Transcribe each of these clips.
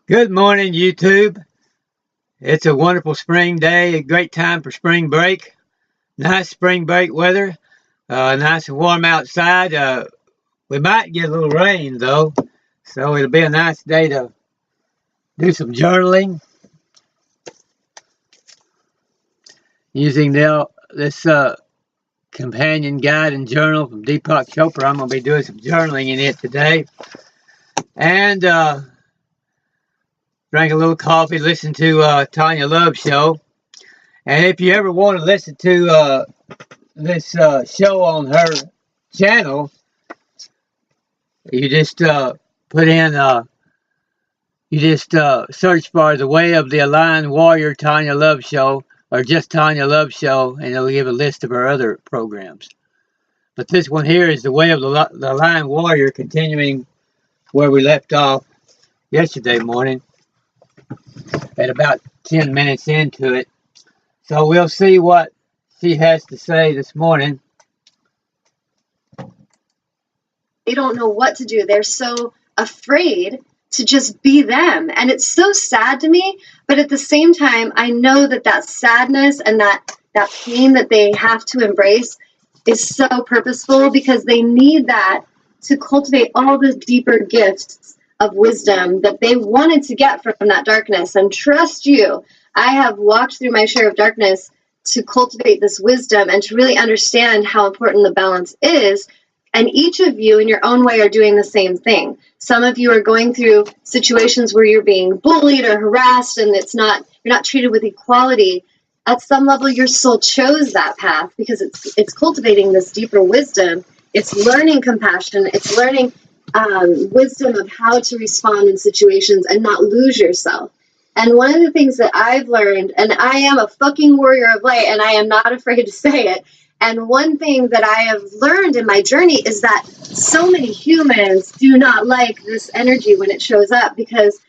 Good morning, YouTube. It's a wonderful spring day, a great time for spring break. Nice spring break weather, nice and warm outside. We might get a little rain though, so it'll be a nice day to do some journaling using this companion guide and journal from Deepak Chopra. I'm going to be doing some journaling in it today. And drank a little coffee, listen to Tanya Love show. And if you ever want to listen to this show on her channel, you just put in, search for The Way of the Aligned Warrior Tanya Love Show, or just Tanya Love Show, and it'll give a list of her other programs. But this one here is The Way of the Aligned Warrior, continuing where we left off yesterday morning at about 10 minutes into it. So we'll see what she has to say this morning. They don't know what to do. They're so afraid to just be them. And it's so sad to me, but at the same time, I know that sadness and that pain that they have to embrace is so purposeful, because they need that to cultivate all the deeper gifts of wisdom that they wanted to get from that darkness. And trust you, I have walked through my share of darkness to cultivate this wisdom and to really understand how important the balance is. And each of you in your own way are doing the same thing. Some of you are going through situations where you're being bullied or harassed, and you're not treated with equality. At some level, your soul chose that path because it's cultivating this deeper wisdom. It's learning compassion. It's learning wisdom of how to respond in situations and not lose yourself. And one of the things that I've learned, and I am a fucking warrior of light, and I am not afraid to say it, and one thing that I have learned in my journey is that so many humans do not like this energy when it shows up, because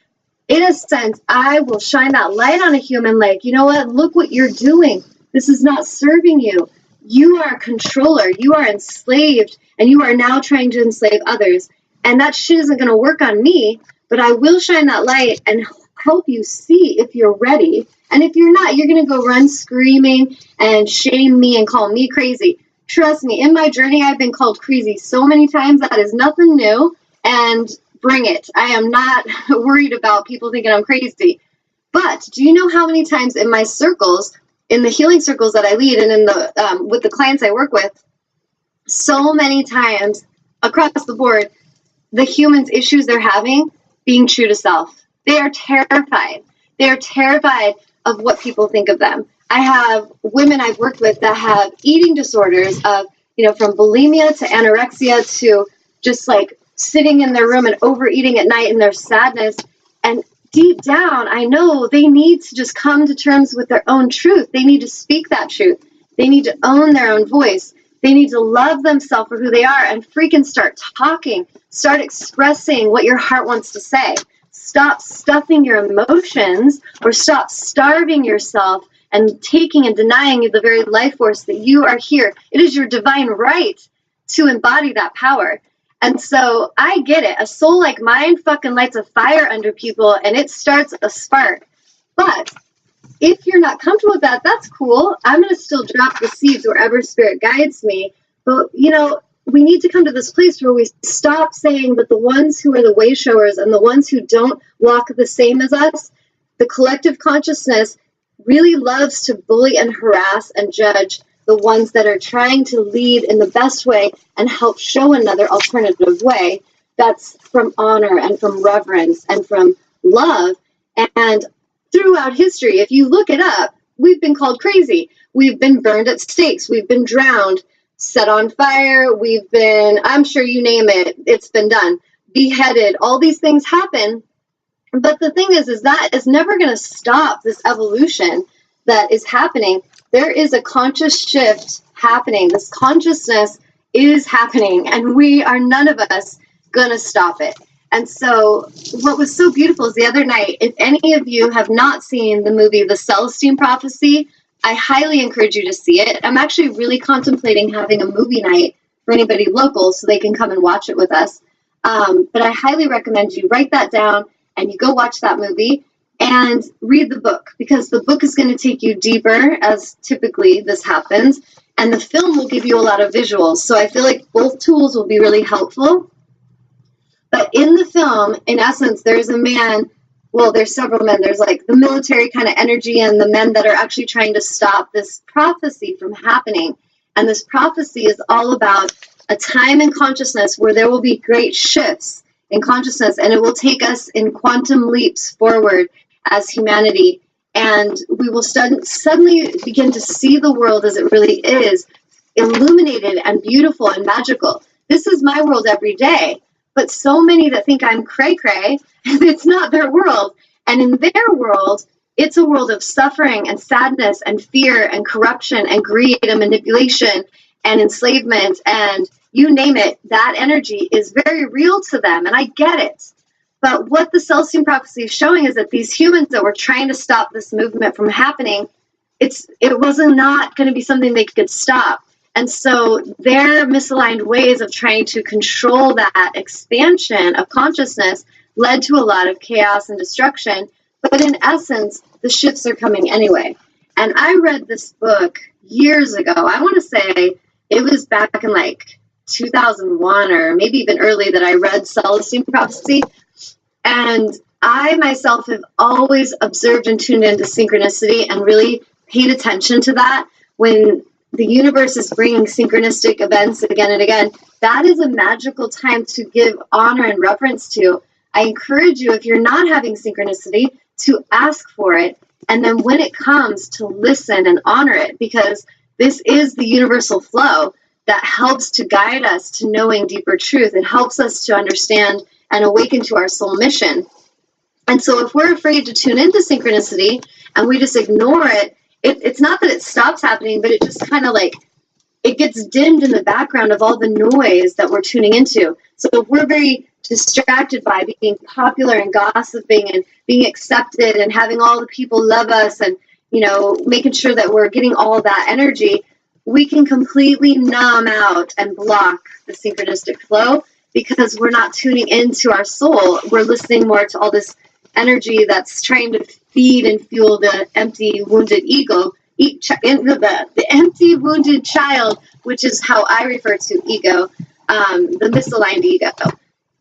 in a sense, I will shine that light on a human like, you know what, look what you're doing. This is not serving you. You are a controller. You are enslaved, and you are now trying to enslave others. And that shit isn't going to work on me, but I will shine that light and help you see if you're ready. And if you're not, you're going to go run screaming and shame me and call me crazy. Trust me, in my journey, I've been called crazy so many times. That is nothing new. And bring it. I am not worried about people thinking I'm crazy. But do you know how many times in my circles, in the healing circles that I lead, and in the with the clients I work with, so many times across the board, the humans' issues they're having being true to self. They are terrified. They are terrified of what people think of them. I have women I've worked with that have eating disorders of, from bulimia to anorexia to just like sitting in their room and overeating at night in their sadness. And deep down, I know they need to just come to terms with their own truth. They need to speak that truth. They need to own their own voice. They need to love themselves for who they are and freaking start talking. Start expressing what your heart wants to say. Stop stuffing your emotions, or stop starving yourself and taking and denying you the very life force that you are here. It is your divine right to embody that power. And so I get it. A soul like mine fucking lights a fire under people, and it starts a spark. But if you're not comfortable with that, that's cool. I'm going to still drop the seeds wherever spirit guides me. But, we need to come to this place where we stop saying that the ones who are the way showers and the ones who don't walk the same as us, the collective consciousness really loves to bully and harass and judge the ones that are trying to lead in the best way and help show another alternative way that's from honor and from reverence and from love. And throughout history, if you look it up, we've been called crazy. We've been burned at stakes. We've been drowned, set on fire. We've been, I'm sure you name it, it's been done. Beheaded. All these things happen. But the thing is that is never going to stop this evolution that is happening. There is a conscious shift happening. This consciousness is happening, and we are none of us going to stop it. And so what was so beautiful is the other night, if any of you have not seen the movie The Celestine Prophecy, I highly encourage you to see it. I'm actually really contemplating having a movie night for anybody local so they can come and watch it with us. But I highly recommend you write that down and you go watch that movie and read the book, because the book is going to take you deeper, as typically this happens, and the film will give you a lot of visuals. So I feel like both tools will be really helpful. But in the film, in essence, there's a man, well, there's several men. There's like the military kind of energy and the men that are actually trying to stop this prophecy from happening. And this prophecy is all about a time in consciousness where there will be great shifts in consciousness, and it will take us in quantum leaps forward as humanity. And we will suddenly begin to see the world as it really is, illuminated and beautiful and magical. This is my world every day. But so many that think I'm cray-cray, it's not their world. And in their world, it's a world of suffering and sadness and fear and corruption and greed and manipulation and enslavement and you name it. That energy is very real to them, and I get it. But what the Celestine prophecy is showing is that these humans that were trying to stop this movement from happening, it was not going to be something they could stop. And so their misaligned ways of trying to control that expansion of consciousness led to a lot of chaos and destruction. But in essence, the shifts are coming anyway. And I read this book years ago. I want to say it was back in like 2001 or maybe even early that I read Celestine Prophecy. And I myself have always observed and tuned into synchronicity and really paid attention to that. When the universe is bringing synchronistic events again and again, that is a magical time to give honor and reverence to. I encourage you, if you're not having synchronicity, to ask for it. And then when it comes, to listen and honor it, because this is the universal flow that helps to guide us to knowing deeper truth. It helps us to understand and awaken to our soul mission. And so if we're afraid to tune into synchronicity and we just ignore it, it's not that it stops happening, but it just kind of like, it gets dimmed in the background of all the noise that we're tuning into. So if we're very distracted by being popular and gossiping and being accepted and having all the people love us and, you know, making sure that we're getting all that energy, we can completely numb out and block the synchronistic flow because we're not tuning into our soul. We're listening more to all this energy that's trying to feed and fuel the empty, wounded ego, the empty, wounded child, which is how I refer to ego, the misaligned ego.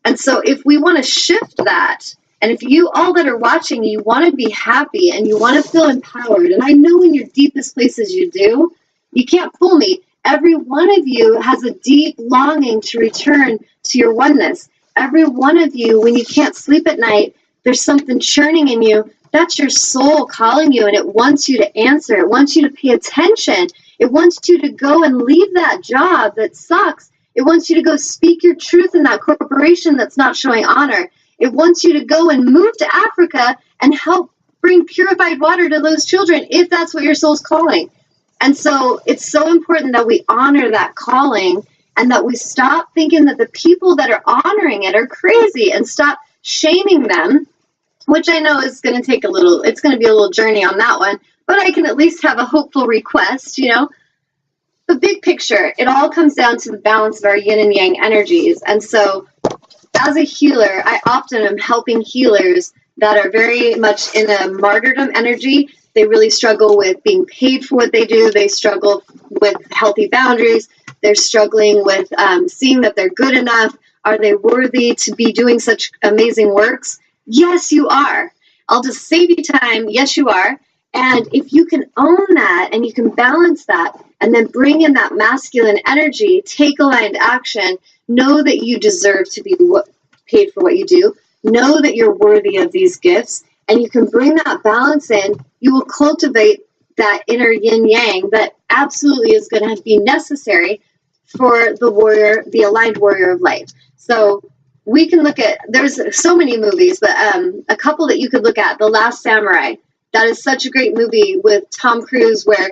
And so if we want to shift that, and if you all that are watching, you want to be happy and you want to feel empowered, and I know in your deepest places you do, you can't fool me. Every one of you has a deep longing to return to your oneness. Every one of you, when you can't sleep at night, there's something churning in you. That's your soul calling you, and it wants you to answer. It wants you to pay attention. It wants you to go and leave that job that sucks. It wants you to go speak your truth in that corporation that's not showing honor. It wants you to go and move to Africa and help bring purified water to those children, if that's what your soul's calling. And so it's so important that we honor that calling and that we stop thinking that the people that are honoring it are crazy and stop shaming them, which I know is going to take it's going to be a little journey on that one, but I can at least have a hopeful request, you know. The big picture, it all comes down to the balance of our yin and yang energies. And so as a healer, I often am helping healers that are very much in a martyrdom energy. They really struggle with being paid for what they do. They struggle with healthy boundaries. They're struggling with seeing that they're good enough. Are they worthy to be doing such amazing works? Yes, you are. I'll just save you time. Yes, you are. And if you can own that and you can balance that and then bring in that masculine energy, take aligned action, know that you deserve to be paid for what you do, know that you're worthy of these gifts, and you can bring that balance in, you will cultivate that inner yin yang that absolutely is going to be necessary for the warrior, the aligned warrior of light. So we can look at, there's so many movies, but a couple that you could look at. The Last Samurai. That is such a great movie with Tom Cruise where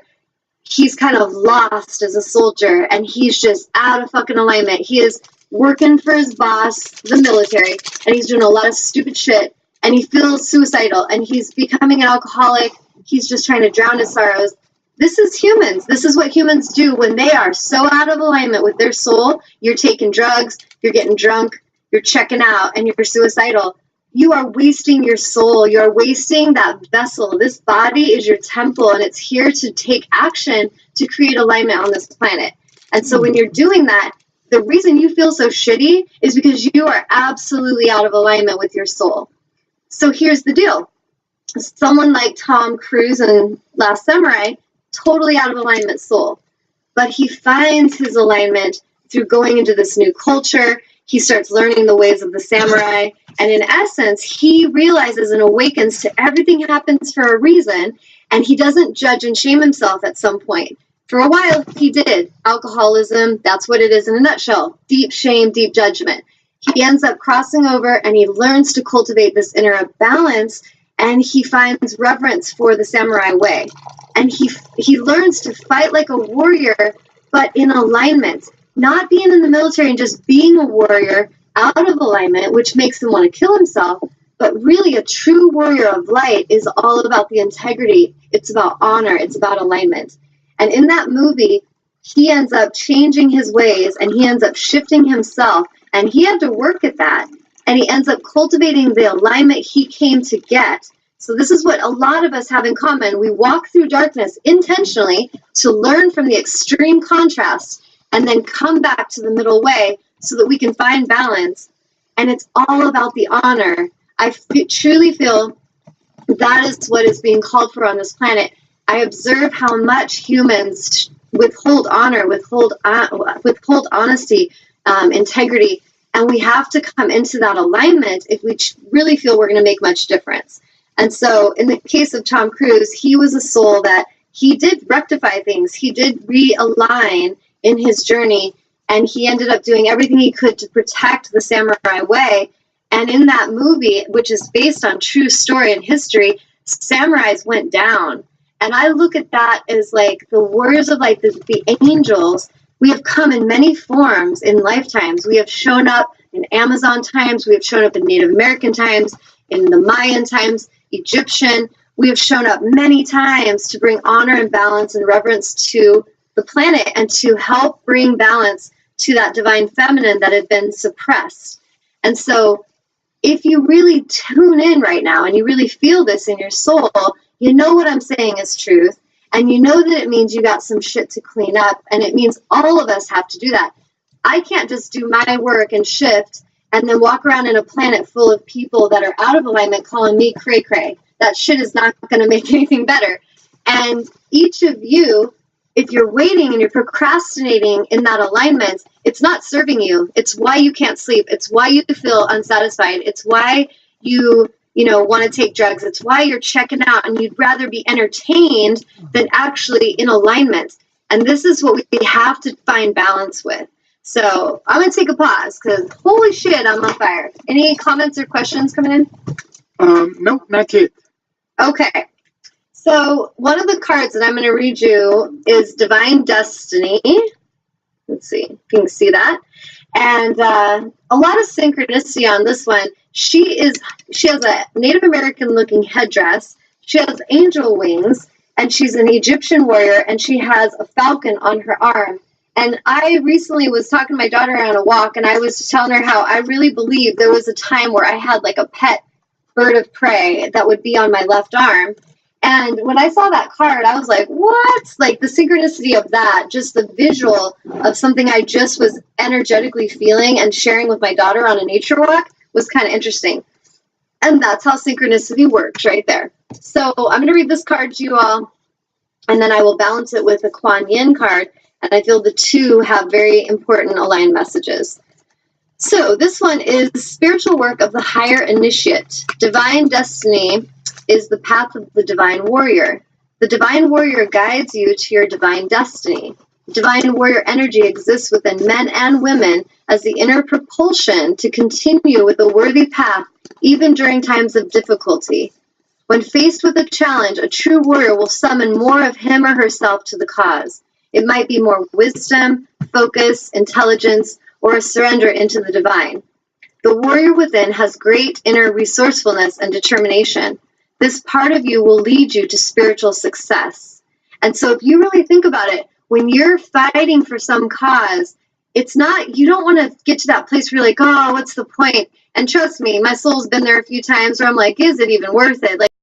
he's kind of lost as a soldier and he's just out of fucking alignment. He is working for his boss, the military, and he's doing a lot of stupid shit, and he feels suicidal, and he's becoming an alcoholic. He's just trying to drown his sorrows. This is humans. This is what humans do when they are so out of alignment with their soul. You're taking drugs, you're getting drunk, you're checking out, and you're suicidal. you are wasting your soul. You're wasting that vessel. This body is your temple, and it's here to take action to create alignment on this planet. And so when you're doing that, the reason you feel so shitty is because you are absolutely out of alignment with your soul. So here's the deal. Someone like Tom Cruise in Last Samurai, totally out of alignment soul. But he finds his alignment through going into this new culture. He starts learning the ways of the samurai. And in essence, he realizes and awakens to everything happens for a reason. And he doesn't judge and shame himself at some point. For a while, he did. Alcoholism, that's what it is in a nutshell. Deep shame, deep judgment. He ends up crossing over, and he learns to cultivate this inner balance, and he finds reverence for the samurai way. And he learns to fight like a warrior, but in alignment. Not being in the military and just being a warrior out of alignment, which makes him want to kill himself, but really a true warrior of light is all about the integrity. It's about honor. It's about alignment. And in that movie, he ends up changing his ways, and he ends up shifting himself, and he had to work at that, and he ends up cultivating the alignment he came to get. So this is what a lot of us have in common. We walk through darkness intentionally to learn from the extreme contrast and then come back to the middle way so that we can find balance. And it's all about the honor. I truly feel that is what is being called for on this planet. I observe how much humans withhold honor, withhold honesty, integrity, and we have to come into that alignment if we really feel we're going to make much difference. And so in the case of Tom Cruise, he was a soul that he did rectify things. He did realign in his journey, and he ended up doing everything he could to protect the samurai way. And in that movie, which is based on true story and history, samurais went down. And I look at that as like the warriors of light, the angels. We have come in many forms in lifetimes. We have shown up in Amazon times. We have shown up in Native American times, in the Mayan times, Egyptian. We have shown up many times to bring honor and balance and reverence to the planet and to help bring balance to that divine feminine that had been suppressed. And so if you really tune in right now and you really feel this in your soul, you know what I'm saying is truth, and you know that it means you got some shit to clean up, and it means all of us have to do that. I can't just do my work and shift and then walk around in a planet full of people that are out of alignment calling me cray-cray. That shit is not going to make anything better. And each of you, if you're waiting and you're procrastinating in that alignment, it's not serving you. It's why you can't sleep. It's why you feel unsatisfied. It's why you want to take drugs. It's why you're checking out and you'd rather be entertained than actually in alignment. And this is what we have to find balance with. So I'm going to take a pause because holy shit, I'm on fire. Any comments or questions coming in? Nope, not yet. Okay. So one of the cards that I'm going to read you is Divine Destiny. Let's see if you can see that. And a lot of synchronicity on this one. She has a Native American looking headdress. She has angel wings, and she's an Egyptian warrior, and she has a falcon on her arm. And I recently was talking to my daughter on a walk, and I was telling her how I really believe there was a time where I had like a pet bird of prey that would be on my left arm. And when I saw that card, I was like, what? Like the synchronicity of that, just the visual of something I just was energetically feeling and sharing with my daughter on a nature walk was kind of interesting. And that's how synchronicity works right there. So I'm going to read this card to you all, and then I will balance it with a Kuan Yin card. And I feel the two have very important aligned messages. So this one is spiritual work of the higher initiate. Divine destiny is the path of the divine warrior. The divine warrior guides you to your divine destiny. Divine warrior energy exists within men and women as the inner propulsion to continue with a worthy path even during times of difficulty. When faced with a challenge, a true warrior will summon more of him or herself to the cause. It might be more wisdom, focus, intelligence, or a surrender into the divine. The warrior within has great inner resourcefulness and determination. This part of you will lead you to spiritual success. And so if you really think about it, when you're fighting for some cause, it's not, you don't want to get to that place where you're like, oh, what's the point? And trust me, my soul's been there a few times where I'm like, is it even worth it? Like,